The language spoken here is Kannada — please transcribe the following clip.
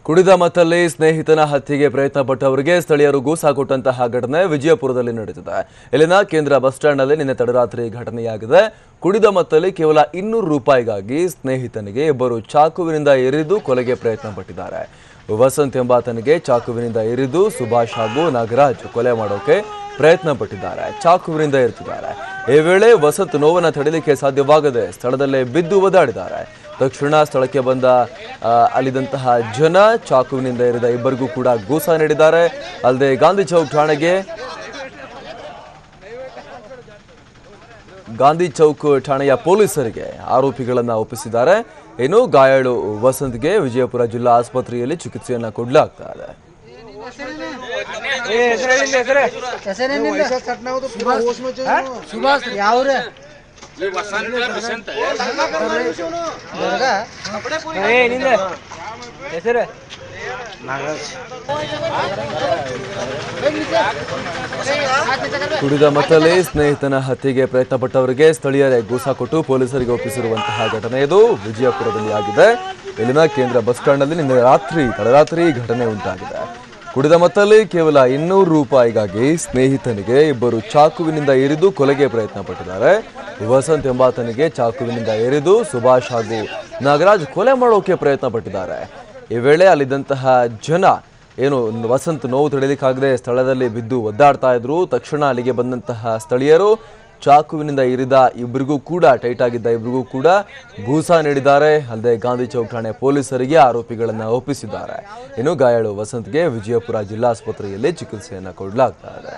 ಕುಡಿದ ಮತ್ತಲ್ಲಿ ಸ್ನೇಹಿತನ ಹತ್ಯೆಗೆ ಪ್ರಯತ್ನ ಪಟ್ಟವರಿಗೆ ಸ್ಥಳೀಯರು ಗೂಸಾ ಕೊಟ್ಟಂತಹ ಘಟನೆ ವಿಜಯಪುರದಲ್ಲಿ ನಡೆದಿದೆ. ಇಲ್ಲಿನ ಕೇಂದ್ರ ಬಸ್ ಸ್ಟ್ಯಾಂಡ್ನಲ್ಲಿ ನಿನ್ನೆ ತಡರಾತ್ರಿ ಘಟನೆಯಾಗಿದೆ. ಕುಡಿದ ಮತ್ತಲ್ಲಿ ಕೇವಲ 200 ರೂಪಾಯಿಗಾಗಿ ಸ್ನೇಹಿತನಿಗೆ ಇಬ್ಬರು ಚಾಕುವಿನಿಂದ ಇರಿದು ಕೊಲೆಗೆ ಪ್ರಯತ್ನ ಪಟ್ಟಿದ್ದಾರೆ. ವಸಂತ್ ಎಂಬಾತನಿಗೆ ಚಾಕುವಿನಿಂದ ಇರಿದು ಸುಭಾಷ್ ಹಾಗೂ ನಾಗರಾಜ್ ಕೊಲೆ ಮಾಡೋಕೆ ಪ್ರಯತ್ನ ಪಟ್ಟಿದ್ದಾರೆ. ಚಾಕುವಿನಿಂದ ಇರಿದಿದ್ದಾರೆ. ಈ ವೇಳೆ ವಸಂತ್ ನೋವನ್ನು ತಡೆಯಲಿಕ್ಕೆ ಸಾಧ್ಯವಾಗದೆ ಸ್ಥಳದಲ್ಲೇ ಬಿದ್ದು ಒದ್ದಾಡಿದ್ದಾರೆ. ತಕ್ಷಣ ಸ್ಥಳಕ್ಕೆ ಬಂದ ಅಲ್ಲಿದ್ದಂತಹ ಜನ ಚಾಕುವಿನಿಂದ ಇರಿದ ಇಬ್ಬರಿಗೂ ಕೂಡ ಗೂಸಾ ನೀಡಿದ್ದಾರೆ. ಅಲ್ಲದೆ ಗಾಂಧಿ ಚೌಕ್ ಠಾಣೆಯ ಪೊಲೀಸರಿಗೆ ಆರೋಪಿಗಳನ್ನು ಒಪ್ಪಿಸಿದ್ದಾರೆ. ಇನ್ನು ಗಾಯಾಳು ವಸಂತ್ಗೆ ವಿಜಯಪುರ ಜಿಲ್ಲಾ ಆಸ್ಪತ್ರೆಯಲ್ಲಿ ಚಿಕಿತ್ಸೆಯನ್ನು ಕೊಡಲಾಗ್ತಾ ಇದೆ. ಕುಡಿದ ಮತ್ತಲ್ಲಿ ಸ್ನೇಹಿತನ ಹತ್ಯೆಗೆ ಪ್ರಯತ್ನ ಪಟ್ಟವರಿಗೆ ಸ್ಥಳೀಯರೇ ಗೂಸಾ ಕೊಟ್ಟು ಪೊಲೀಸರಿಗೆ ಒಪ್ಪಿಸಿರುವಂತಹ ಘಟನೆ ಇದು ವಿಜಯಪುರದಲ್ಲಿ ಆಗಿದೆ. ಇಲ್ಲಿನ ಕೇಂದ್ರ ಬಸ್ ಸ್ಟ್ಯಾಂಡ್ನಲ್ಲಿ ನಿನ್ನೆ ತಡರಾತ್ರಿ ಘಟನೆ ಉಂಟಾಗಿದೆ. ಕುಡಿದ ಮತ್ತಲ್ಲಿ ಕೇವಲ 200 ರೂಪಾಯಿಗಾಗಿ ಸ್ನೇಹಿತನಿಗೆ ಇಬ್ಬರು ಚಾಕುವಿನಿಂದ ಇರಿದು ಕೊಲೆಗೆ ಪ್ರಯತ್ನ ಪಟ್ಟಿದ್ದಾರೆ. ವಸಂತ್ ಎಂಬಾತನಿಗೆ ಚಾಕುವಿನಿಂದ ಇರಿದು ಸುಭಾಷ್ ಹಾಗೂ ನಾಗರಾಜ್ ಕೊಲೆ ಮಾಡೋಕೆ ಪ್ರಯತ್ನ ಪಟ್ಟಿದ್ದಾರೆ. ಈ ವೇಳೆ ಅಲ್ಲಿದ್ದಂತಹ ಜನ ವಸಂತ್ ನೋವು ತಡೆಯಲಿಕ್ಕಾಗದೆ ಸ್ಥಳದಲ್ಲಿ ಬಿದ್ದು ಒದ್ದಾಡ್ತಾ ಇದ್ರು. ತಕ್ಷಣ ಅಲ್ಲಿಗೆ ಬಂದಂತಹ ಸ್ಥಳೀಯರು ಚಾಕುವಿನಿಂದ ಇರಿದ ಇಬ್ಬರಿಗೂ ಕೂಡ ಟೈಟ್ ಆಗಿದ್ದ ಇಬ್ಬರಿಗೂ ಕೂಡ ಗೂಸಾ ನೀಡಿದ್ದಾರೆ. ಅಲ್ಲದೆ ಗಾಂಧಿ ಚೌಕ್ ಠಾಣೆ ಪೊಲೀಸರಿಗೆ ಆರೋಪಿಗಳನ್ನು ಒಪ್ಪಿಸಿದ್ದಾರೆ. ಇನ್ನು ಗಾಯಾಳು ವಸಂತ್ಗೆ ವಿಜಯಪುರ ಜಿಲ್ಲಾಸ್ಪತ್ರೆಯಲ್ಲಿ ಚಿಕಿತ್ಸೆಯನ್ನು ಕೊಡಲಾಗ್ತಾ ಇದೆ.